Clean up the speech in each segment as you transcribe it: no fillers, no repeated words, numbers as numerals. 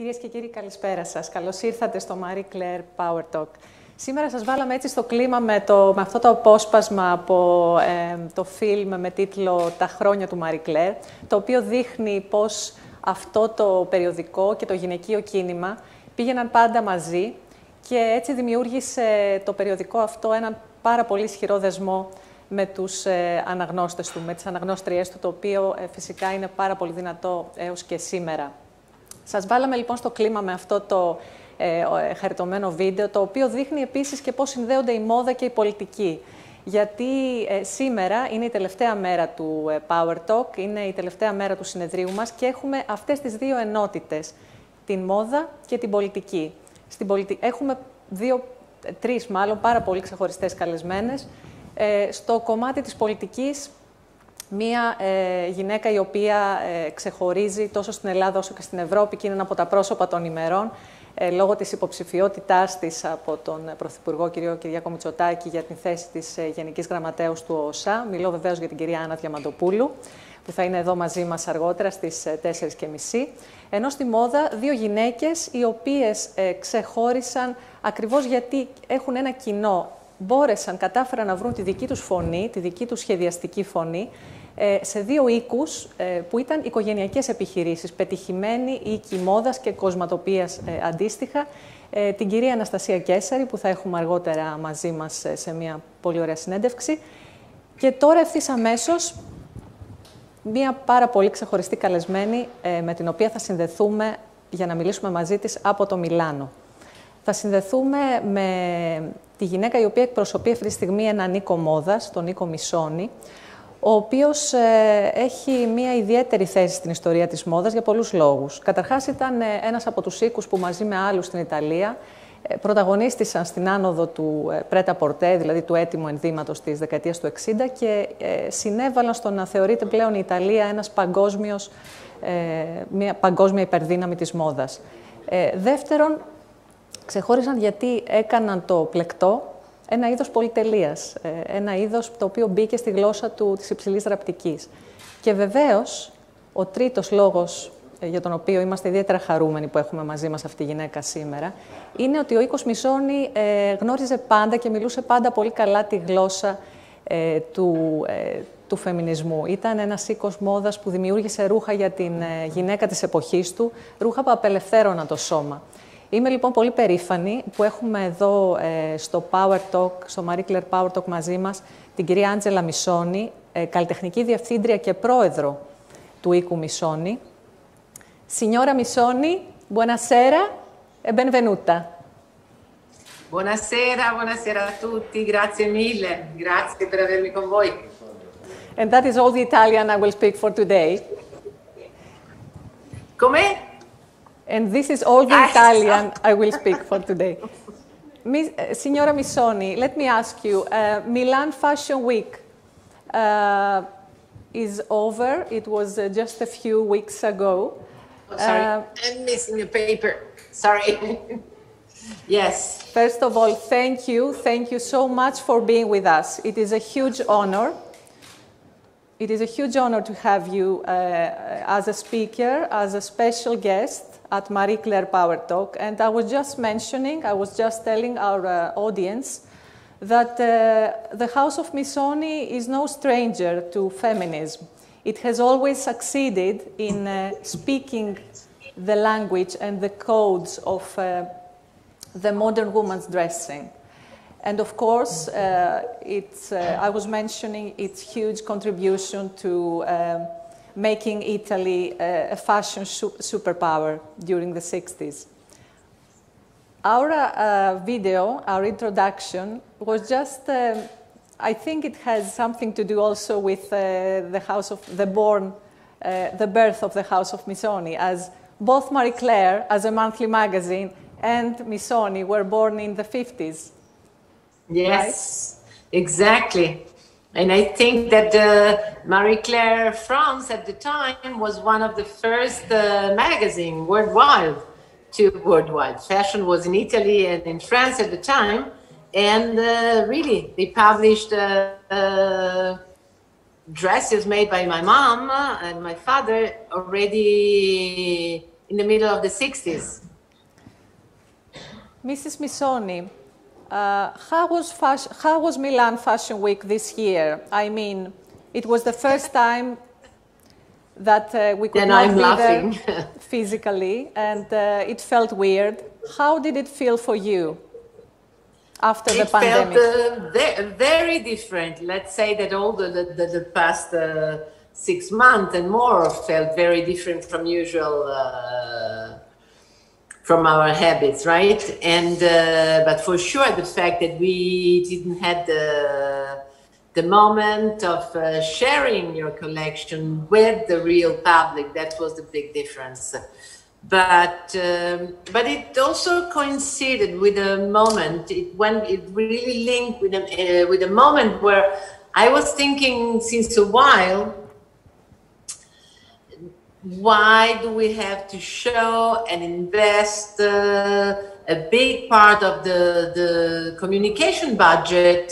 Κυρίες και κύριοι, καλησπέρα σας. Καλώς ήρθατε στο Marie Claire Power Talk. Σήμερα σας βάλαμε έτσι στο κλίμα με αυτό το απόσπασμα από το φιλμ με τίτλο «Τα χρόνια του Marie Claire», το οποίο δείχνει πώς αυτό το περιοδικό και το γυναικείο κίνημα πήγαιναν πάντα μαζί και έτσι δημιούργησε το περιοδικό αυτό έναν πάρα πολύ ισχυρό δεσμό με τους αναγνώστες του, με τις αναγνώστριές του, το οποίο φυσικά είναι πάρα πολύ δυνατό έως και σήμερα. Σας βάλαμε λοιπόν στο κλίμα με αυτό το χαριτωμένο βίντεο, το οποίο δείχνει επίσης και πώς συνδέονται η μόδα και η πολιτική. Γιατί σήμερα είναι η τελευταία μέρα του Power Talk, είναι η τελευταία μέρα του συνεδρίου μας και έχουμε αυτές τις δύο ενότητες, την μόδα και την πολιτική. Έχουμε τρεις μάλλον πάρα πολύ ξεχωριστές καλεσμένες. Στο κομμάτι της πολιτικής, μία γυναίκα η οποία ξεχωρίζει τόσο στην Ελλάδα όσο και στην Ευρώπη και είναι ένα από τα πρόσωπα των ημερών, λόγω της υποψηφιότητάς της από τον Πρωθυπουργό κ. Κυριάκο Μητσοτάκη για την θέση της Γενικής Γραμματέως του ΟΣΑ. Μιλώ βεβαίως για την κυρία Άννα Διαμαντοπούλου, που θα είναι εδώ μαζί μας αργότερα στις 4:30. Ενώ στη μόδα, δύο γυναίκες οι οποίες ξεχώρισαν ακριβώς γιατί έχουν ένα κοινό. Κατάφεραν να βρουν τη δική τους φωνή, τη δική τους σχεδιαστική φωνή, σε δύο οίκους που ήταν οικογενειακές επιχειρήσεις, πετυχημένοι οίκοι μόδας και κοσματοπίας αντίστοιχα. Την κυρία Αναστασία Κέσσαρη, που θα έχουμε αργότερα μαζί μας σε μια πολύ ωραία συνέντευξη. Και τώρα ευθύς αμέσως, μια πάρα πολύ ξεχωριστή καλεσμένη, με την οποία θα συνδεθούμε για να μιλήσουμε μαζί της από το Μιλάνο. Θα συνδεθούμε με τη γυναίκα η οποία εκπροσωπεί αυτή τη στιγμή έναν οίκο μόδας, τον οίκο Μissoni, ο οποίος έχει μια ιδιαίτερη θέση στην ιστορία της μόδας για πολλούς λόγους. Καταρχάς ήταν ένας από τους οίκους που μαζί με άλλους στην Ιταλία πρωταγωνίστησαν στην άνοδο του πρέτα-πορτέ, δηλαδή του έτοιμου ενδύματος της δεκαετίας του 60 και συνέβαλαν στο να θεωρείται πλέον η Ιταλία μια παγκόσμια υπερδύναμη της μόδας. Δεύτερον, ξεχώρισαν γιατί έκαναν το πλεκτό ένα είδος πολυτελείας, ένα είδος το οποίο μπήκε στη γλώσσα της υψηλής ραπτικής. Και βεβαίως, ο τρίτος λόγος για τον οποίο είμαστε ιδιαίτερα χαρούμενοι που έχουμε μαζί μας αυτή τη γυναίκα σήμερα, είναι ότι ο οίκος Missoni γνώριζε πάντα και μιλούσε πάντα πολύ καλά τη γλώσσα του φεμινισμού. Ήταν ένας οίκος μόδας που δημιούργησε ρούχα για την γυναίκα της εποχής του, ρούχα που απελευθέρωναν το σώμα. Είμαι λοιπόν πολύ περήφανη που έχουμε εδώ στο Power Talk, στο Marie Claire Power Talk μαζί μας, την κυρία Angela Missoni, καλλιτεχνική διευθύντρια και πρόεδρο του οίκου Missoni. Signora Missoni, buonasera e benvenuta. Buonasera, buonasera a tutti, grazie mille, grazie per avermi con voi. And that is all the Italian I will speak for today. Come? And this is all the Italian I will speak for today. Signora Missoni, let me ask you, Milan Fashion Week is over. It was just a few weeks ago. Oh, sorry, I'm missing a paper. Sorry. Yes. First of all, thank you. Thank you so much for being with us. It is a huge honor. It is a huge honor to have you as a speaker, as a special guest at Marie Claire Power Talk. And I was just telling our audience that the House of Missoni is no stranger to feminism. It has always succeeded in speaking the language and the codes of the modern woman's dressing. And of course, I was mentioning its huge contribution to making Italy a fashion superpower during the 60s. Our video, our introduction, was just, I think it has something to do also with the birth of the House of Missoni, as both Marie Claire, as a monthly magazine, and Missoni were born in the 50s. Yes, right? Exactly. And I think that Marie Claire France at the time was one of the first magazine worldwide. Fashion was in Italy and in France at the time. And really, they published dresses made by my mom and my father already in the middle of the 60s. Mrs. Missoni, how was Milan Fashion Week this year? I mean, it was the first time that we could not be there physically, and it felt weird. How did it feel for you after the pandemic? It felt very different. Let's say that all the past 6 months and more felt very different from usual, from our habits, right? And but for sure, the fact that we didn't have the moment of sharing your collection with the real public, that was the big difference. But it also coincided with a moment when it really linked with a moment where I was thinking since a while, why do we have to show and invest a big part of the communication budget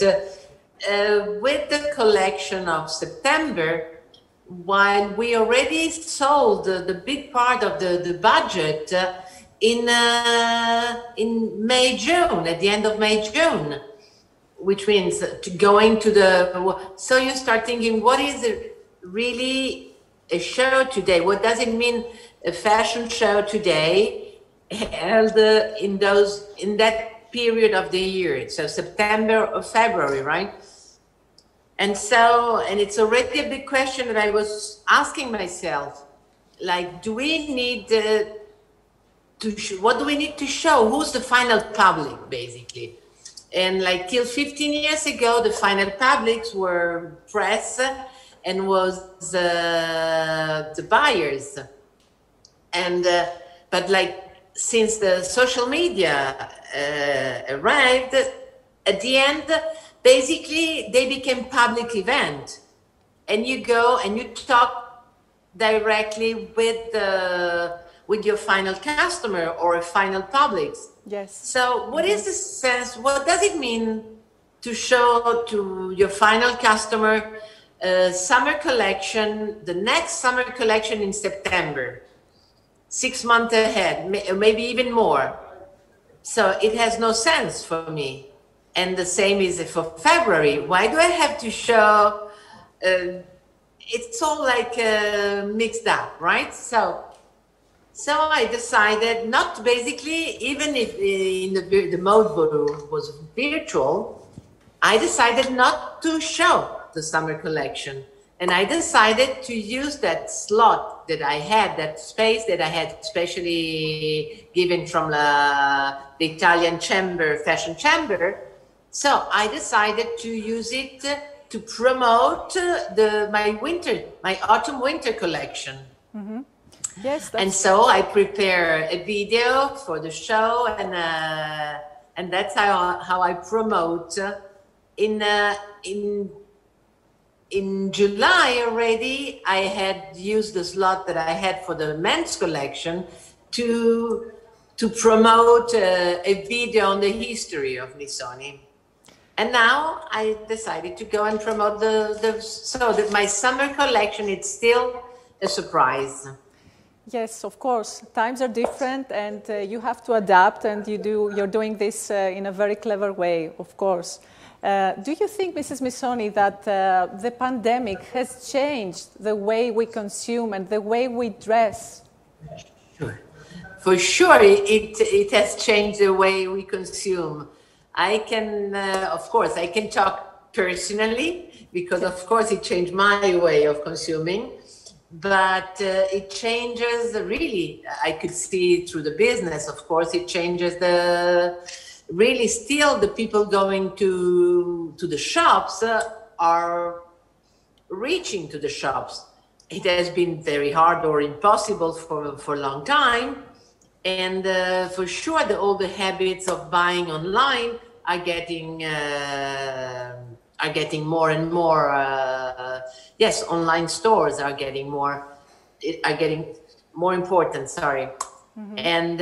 with the collection of September, while we already sold the big part of the budget in May, June, at the end of May, June, which means going to so you start thinking, what is it really a show today? What does it mean a fashion show today held in that period of the year? So September or February, right? And it's already a big question that I was asking myself, like, do we need what do we need to show? Who's the final public, basically? And like till 15 years ago, the final publics were press and was the buyers. And but like since the social media arrived, at the end, basically, they became public event, and you go and you talk directly with your final customer or a final public. Yes. So, what is the sense? What does it mean to show to your final customer summer collection, the next summer collection in September, 6 months ahead, maybe even more? So it has no sense for me. And the same is for February. Why do I have to show? It's all like mixed up, right? So I decided not basically, even if the mode was virtual, I decided not to show the summer collection. And I decided to use that slot that I had, that space that I had specially given from the Italian fashion chamber. So I decided to use it to promote my autumn-winter collection. Mm-hmm. Yes, and so I prepare a video for the show, and that's how I promote. In July already, I had used the slot that I had for the men's collection to promote a video on the history of Missoni. And now I decided to go and promote so that my summer collection is still a surprise. Yes, of course. Times are different, and you have to adapt. And you're doing this in a very clever way, of course. Do you think, Mrs. Missoni, that the pandemic has changed the way we consume and the way we dress? Sure. For sure, it has changed the way we consume. I can, of course, I can talk personally because, of course, it changed my way of consuming. But it changes really, I could see through the business, of course, it changes really still the people going to the shops are reaching to the shops. It has been very hard or impossible for a long time. And for sure, all the habits of buying online are getting more and more. Yes, online stores are getting more important. Sorry, mm-hmm. And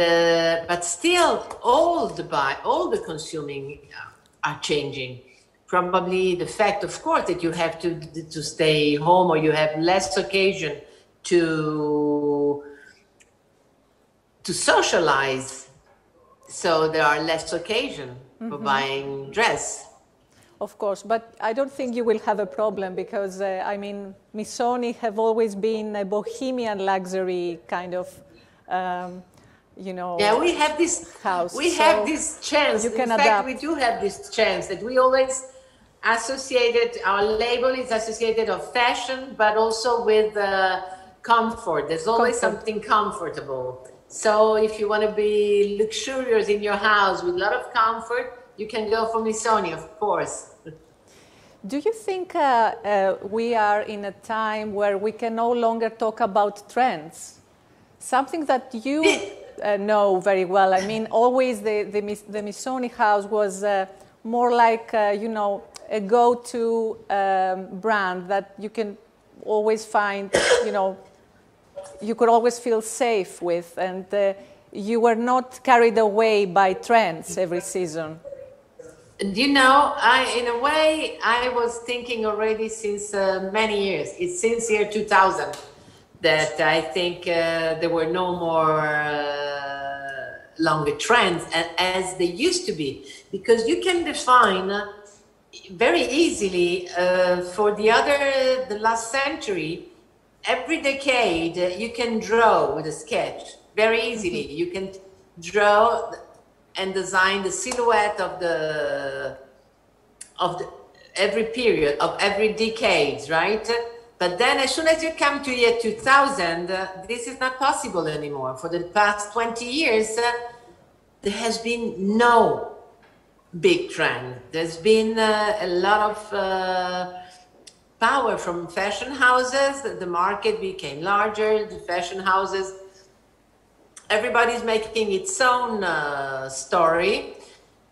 but still, all the consuming are changing. Probably the fact, of course, that you have to stay home or you have less occasion to to socialize. So there are less occasion for buying dress. Of course, but I don't think you will have a problem because, I mean, Missoni have always been a bohemian luxury kind of, you know, yeah, we have this house. We have this chance. You can In fact, adapt. we do have this chance that we always associated, our label is associated of fashion, but also with comfort. There's always something comfortable. So if you want to be luxurious in your house with a lot of comfort, you can go for Missoni, of course. Do you think we are in a time where we can no longer talk about trends? Something that you know very well. I mean, always the Missoni house was more like, you know, a go-to brand that you can always find, you know, you could always feel safe with, and you were not carried away by trends every season. You know, in a way, I was thinking already since many years. It's since year 2000 that I think there were no more longer trends as they used to be, because you can define very easily for the last century, every decade you can draw with a sketch very easily. You can draw and design the silhouette of every period, of every decade, right? But then as soon as you come to year 2000, this is not possible anymore. For the past 20 years, there has been no big trend. There's been a lot of power from fashion houses. The market became larger, the fashion houses, everybody's making its own story,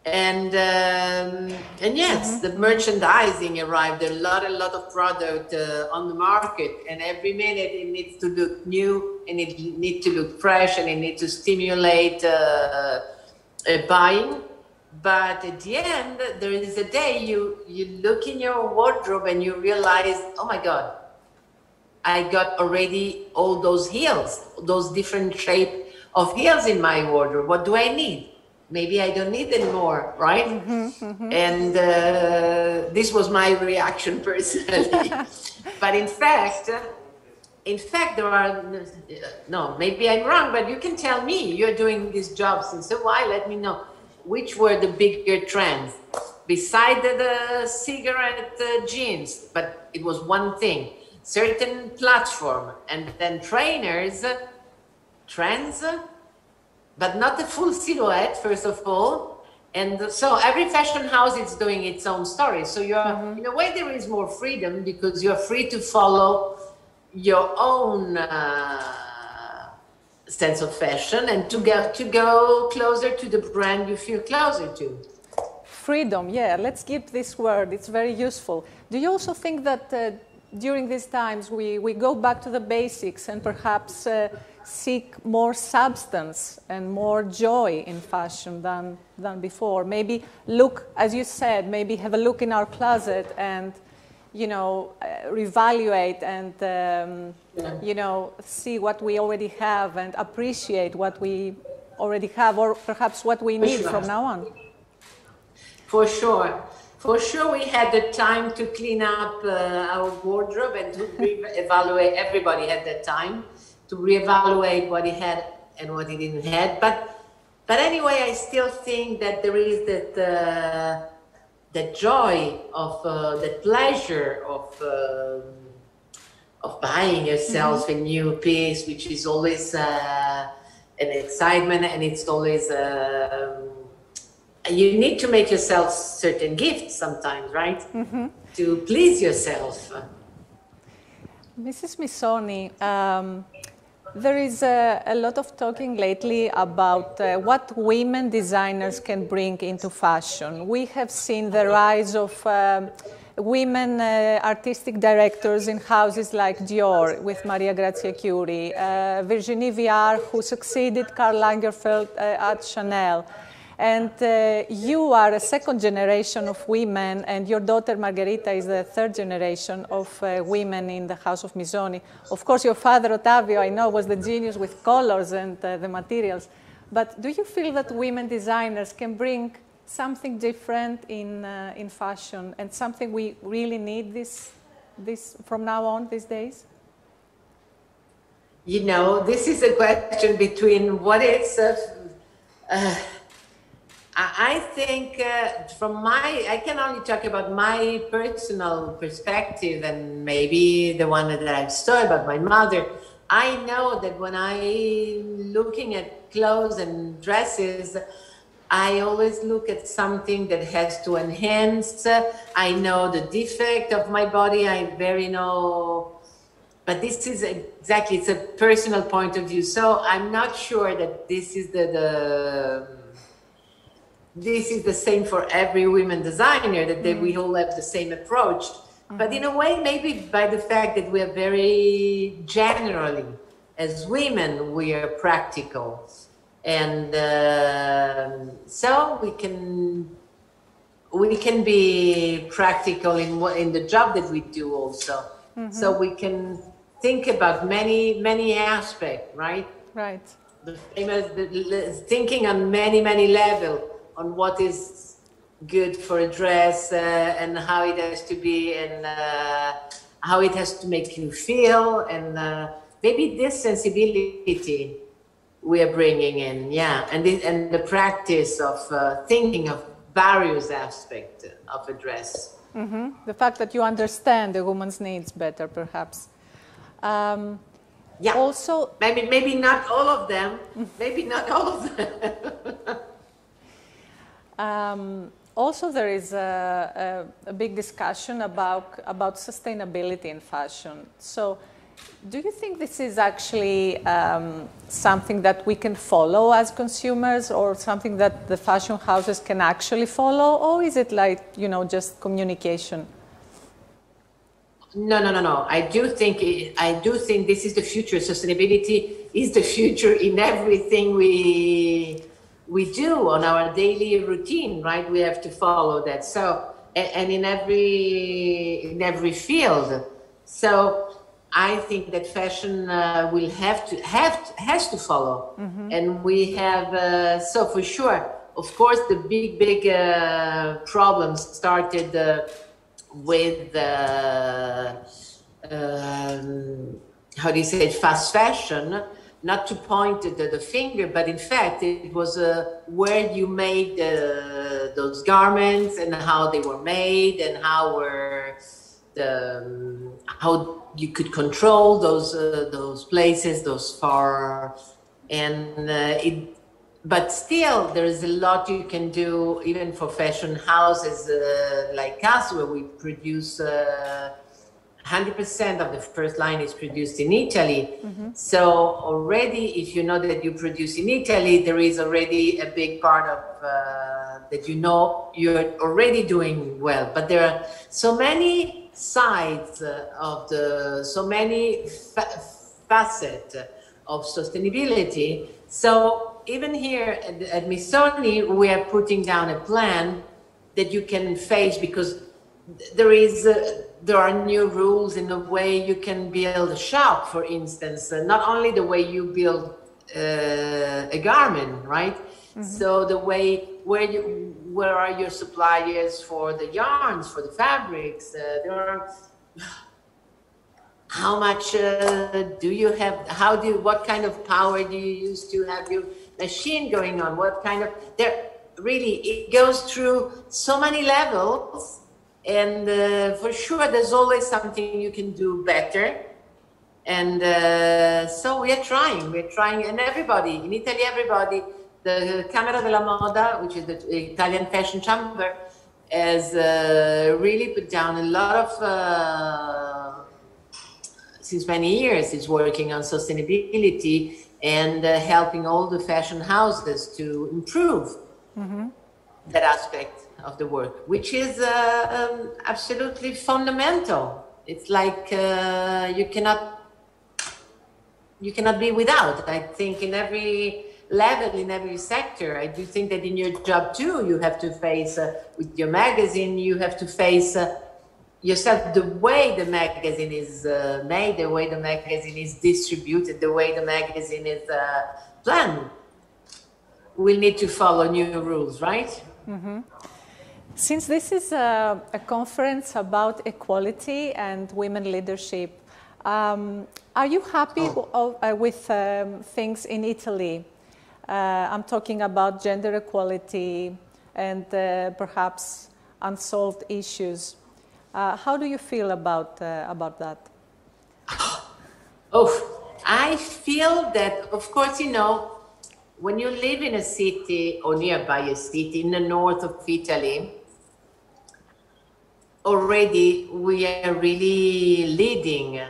and yes, the merchandising arrived. A lot of product on the market, and every minute it needs to look new, and it needs to look fresh, and it needs to stimulate buying. But at the end, there is a day you look in your wardrobe and you realize, oh my God, I got already all those heels, those different shapes of heels in my wardrobe. What do I need? Maybe I don't need anymore, right? And this was my reaction personally. But in fact, there are, no, maybe I'm wrong, but you can tell me, you're doing this job since a while, let me know, which were the bigger trends? Beside the cigarette jeans, but it was one thing, certain platform, and then trainers, trends, but not the full silhouette, first of all. And so every fashion house is doing its own story. So you're, in a way, there is more freedom because you're free to follow your own sense of fashion and to go closer to the brand you feel closer to. Freedom, yeah, let's keep this word, it's very useful. Do you also think that during these times we go back to the basics and perhaps seek more substance and more joy in fashion than before? Maybe look, as you said, maybe have a look in our closet and, you know, reevaluate and, you know, see what we already have and appreciate what we already have, or perhaps what we need from now on. For sure. For sure, we had the time to clean up our wardrobe and to evaluate. Everybody had that time to reevaluate what he had and what he didn't have. But anyway, I still think that there is that joy of the pleasure of buying yourself a new piece, which is always an excitement, and it's always you need to make yourself certain gifts sometimes, right? To please yourself. Mrs. Missoni, there is a lot of talking lately about what women designers can bring into fashion. We have seen the rise of women artistic directors in houses like Dior with Maria Grazia Chiuri, Virginie Viard, who succeeded Karl Lagerfeld at Chanel. And you are a second generation of women, and your daughter Margherita is the third generation of women in the House of Missoni. Of course, your father, Ottavio, I know, was the genius with colors and the materials. But do you feel that women designers can bring something different in fashion, and something we really need this from now on these days? You know, this is a question between what is... I think I can only talk about my personal perspective and maybe the one that I've studied about my mother. I know that when I'm looking at clothes and dresses, I always look at something that has to enhance. I know the defect of my body. I very know, but this is exactly, it's a personal point of view. So I'm not sure that this is this is the same for every women designer, that we all have the same approach. But in a way, maybe by the fact that we are very generally, as women, we are practical. And so we can be practical in the job that we do also. So we can think about many aspects, right? Right. The famous thinking on many levels on what is good for a dress and how it has to be and how it has to make you feel, and maybe this sensibility we are bringing in, and the practice of thinking of various aspects of a dress. The fact that you understand the woman's needs better, perhaps. Also, maybe not all of them. Maybe not all of them. Also, there is a big discussion about sustainability in fashion. So, do you think this is actually something that we can follow as consumers, or something that the fashion houses can actually follow, or is it like, you know, just communication? No. I do think this is the future. Sustainability is the future in everything we do on our daily routine, right? We have to follow that. So, and in every field. So I think that fashion will has to follow, and we have so for sure. Of course, the big problems started with how do you say it? Fast fashion. Not to point the finger, but in fact, it was where you made those garments and how they were made and how you could control those places, those far, and but still there is a lot you can do even for fashion houses like us, where we produce 100% of the first line is produced in Italy. So already, if you know that you produce in Italy, there is already a big part of that you know you're already doing well. But there are so many sides of so many facets of sustainability. So even here at Missoni, we are putting down a plan that you can face, because there are new rules in the way you can build a shop, for instance, not only the way you build a garment, right? So the way where are your suppliers for the yarns, for the fabrics? There are, how much do you have? What kind of power do you use to have your machine going on? What kind of really, it goes through so many levels. And for sure, there's always something you can do better. And so we're trying, and everybody, in Italy, the Camera della Moda, which is the Italian fashion chamber, has really put down a lot of, since many years, it's working on sustainability and helping all the fashion houses to improve that aspect of the work, which is absolutely fundamental. It's like you cannot be without. I think in every level, in every sector. I do think that in your job too, you have to face, with your magazine, you have to face yourself, the way the magazine is made, the way the magazine is distributed, the way the magazine is planned. We'll need to follow new rules, right? Mm-hmm. Since this is a conference about equality and women leadership, are you happy with things in Italy? I'm talking about gender equality and perhaps unsolved issues. How do you feel about that? Oh, I feel that, of course, you know, when you live in a city or nearby a city in the north of Italy, already we are really leading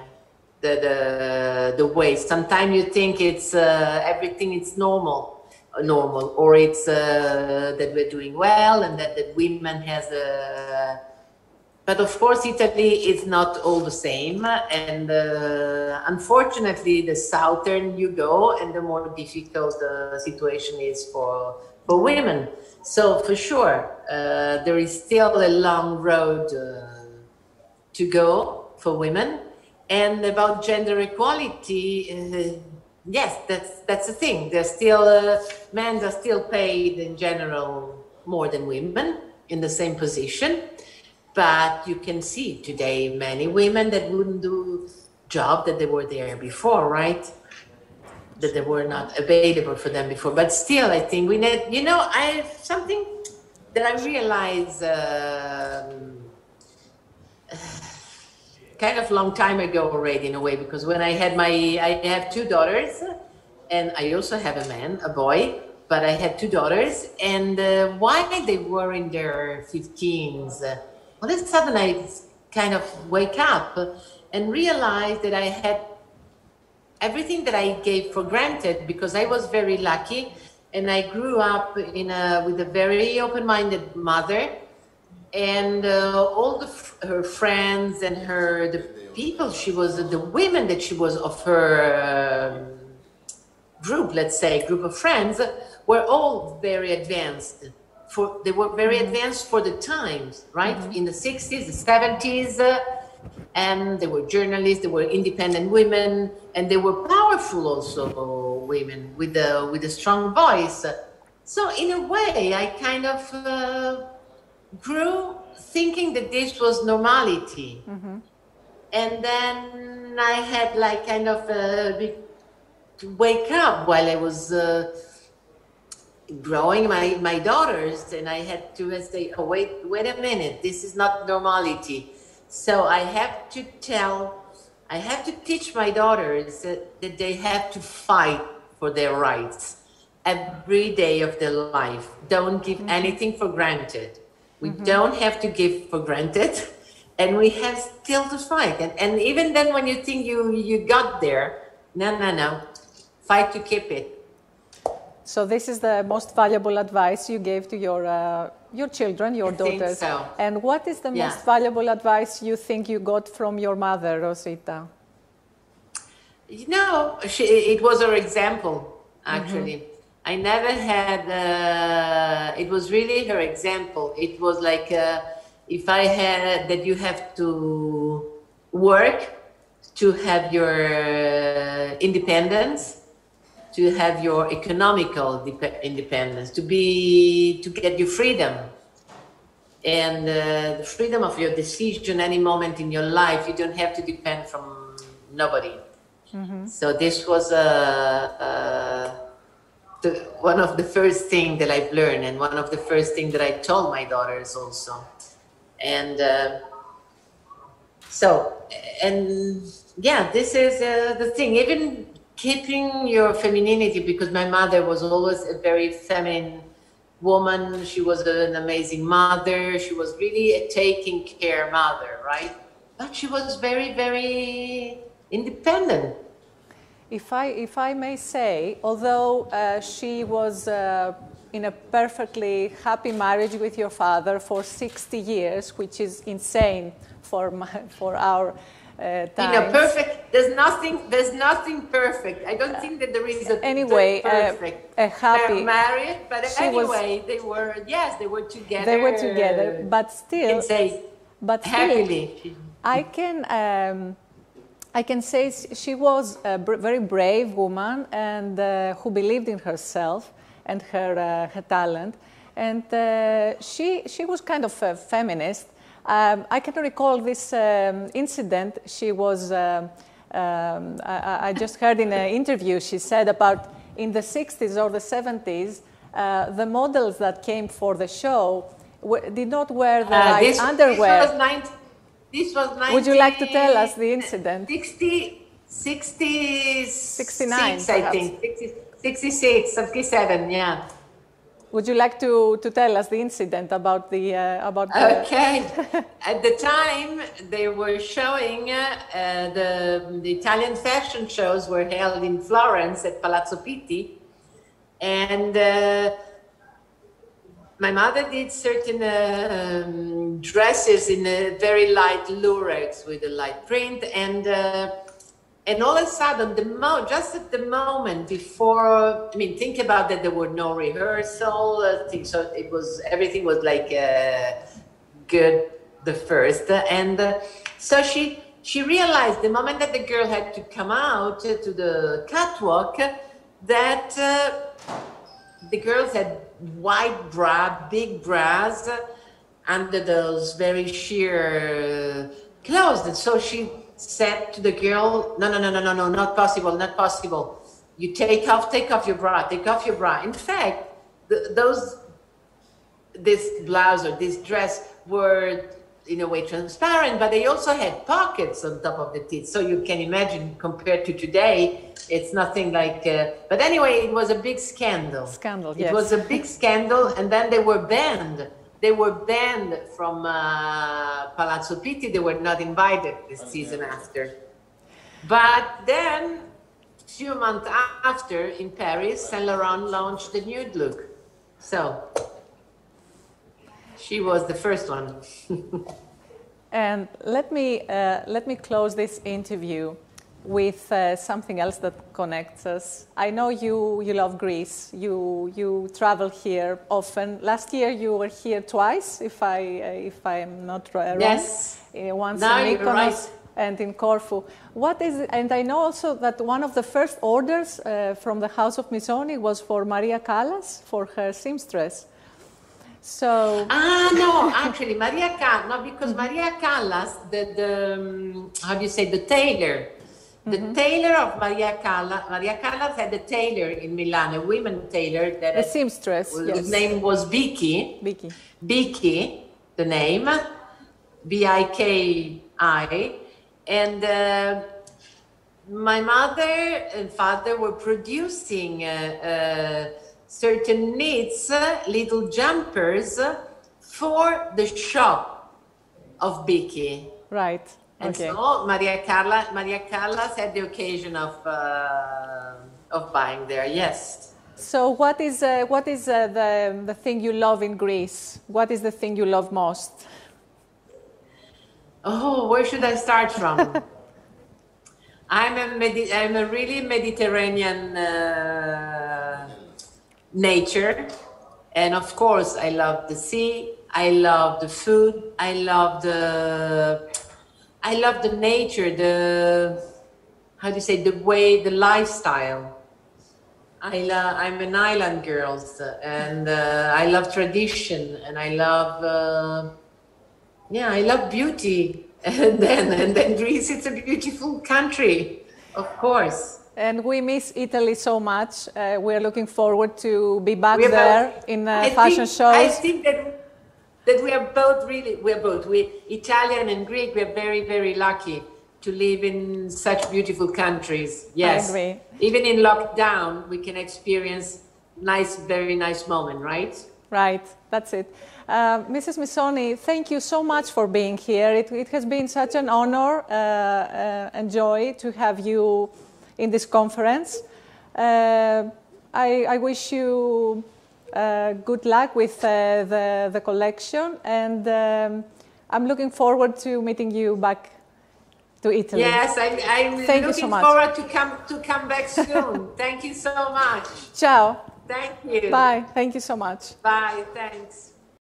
the way. Sometimes you think it's everything is normal, or it's that we're doing well and that women has a. But of course, Italy is not all the same, and unfortunately, the southern you go, and the more difficult the situation is for women. So for sure, there is still a long road to go for women. And about gender equality, yes, that's the thing. There's still men are still paid in general more than women in the same position. But you can see today many women that wouldn't do job that they were there before, right? That they were not available for them before. But still, I think we need, you know, I have something that I realized kind of long time ago already, in a way, because when I have two daughters, and I also have a man, a boy, but I had two daughters, and while they were in their 15s, all of a sudden I kind of wake up and realize that I had everything that I gave for granted, because I was very lucky and I grew up with a very open-minded mother, and all her friends and the people she was, the women that she was of her group, let's say, group of friends, were all very advanced. They were very advanced for the times, right? In the 60s, the 70s, and they were journalists, they were independent women, and they were powerful also women with a strong voice. So in a way, I kind of grew thinking that this was normality. And then I had like kind of to wake up while I was growing my daughters, and I had to say, oh, wait a minute, this is not normality. So I have to teach my daughters that they have to fight for their rights every day of their life. Don't give anything for granted. We don't have to give for granted, and we have still to fight. And even then, when you think you got there, no, fight to keep it. So this is the most valuable advice you gave to your children, your daughters. I think so. And what is the most valuable advice you think you got from your mother, Rosita? You know, it was her example, actually. I never had, it was really her example. It was like, if I had that you have to work to have your independence, to have your economical independence, to get your freedom, and the freedom of your decision any moment in your life. You don't have to depend from nobody. So this was one of the first things that I've learned, and one of the first things that I told my daughters also. And yeah, this is the thing. Even keeping your femininity, because my mother was always a very feminine woman. She was an amazing mother. She was really a taking care mother, right? But she was very, very independent. If I may say, although she was in a perfectly happy marriage with your father for 60 years, which is insane for our times. Perfect. There's nothing perfect. I don't think that there is a anyway, perfect. A happy. They're married, but anyway, they were together. They were together, but still. You can say happily. I can say she was a very brave woman and who believed in herself and her talent. And she was kind of a feminist. I can recall this incident. She was, I just heard in an interview, she said about in the 60s or the 70s, the models that came for the show did not wear the right underwear. This was 19... Would you like to tell us the incident? 69, I think. 66, 67, yeah. Would you like to tell us the incident about the... Okay. At the time, they were showing the Italian fashion shows were held in Florence at Palazzo Pitti. And my mother did certain dresses in a very light lurex with a light print, and all of a sudden, just at the moment before, I mean, think about that there were no rehearsal, so everything was like good the first, and so she realized the moment that the girl had to come out to the catwalk that the girls had white big bras under those very sheer clothes. And so she said to the girl, no, not possible. You take off your bra. In fact, this blouse or this dress were in a way transparent, but they also had pockets on top of the tits. So you can imagine, compared to today, it's nothing like, but anyway, it was a big scandal. Yes. It was a big scandal, and then they were banned. They were banned from Palazzo Pitti. They were not invited this season after. But then, a few months after, in Paris, Saint Laurent launched the nude look. So, she was the first one. And let me close this interview with something else that connects us. I know you love Greece. You travel here often. Last year you were here twice, if I'm not wrong. Yes. Once in Mykonos and in Corfu. What is it? And I know also that one of the first orders from the house of Missoni was for Maria Callas, for her seamstress. So no, actually because Maria Callas, how do you say, the tailor. The tailor of Maria Callas had a tailor in Milan, a women tailor that a seamstress. His name was Vicky, the name, Biki, and my mother and father were producing certain knits, little jumpers for the shop of Vicky. Right. And okay. So Maria Callas had the occasion of buying there. Yes. So what is the thing you love in Greece? What is the thing you love most? Oh, where should I start from? I'm a really Mediterranean nature, and of course I love the sea. I love the food. I love the nature, how do you say, the lifestyle. I'm an island girl, and I love tradition, and I love beauty. And then Greece, it's a beautiful country, of course. And we miss Italy so much. We're looking forward to be back there in fashion shows. I think that we Italian and Greek, we are very, very lucky to live in such beautiful countries. Yes. I agree. Even in lockdown, we can experience very nice moment, right? Right, that's it. Mrs. Missoni, thank you so much for being here. It has been such an honor and joy to have you in this conference. I wish you good luck with the collection, and I'm looking forward to meeting you back to Italy. Yes, I'm looking forward to come back soon. Thank you so much. Ciao. Thank you. Bye. Thank you so much. Bye. Thanks.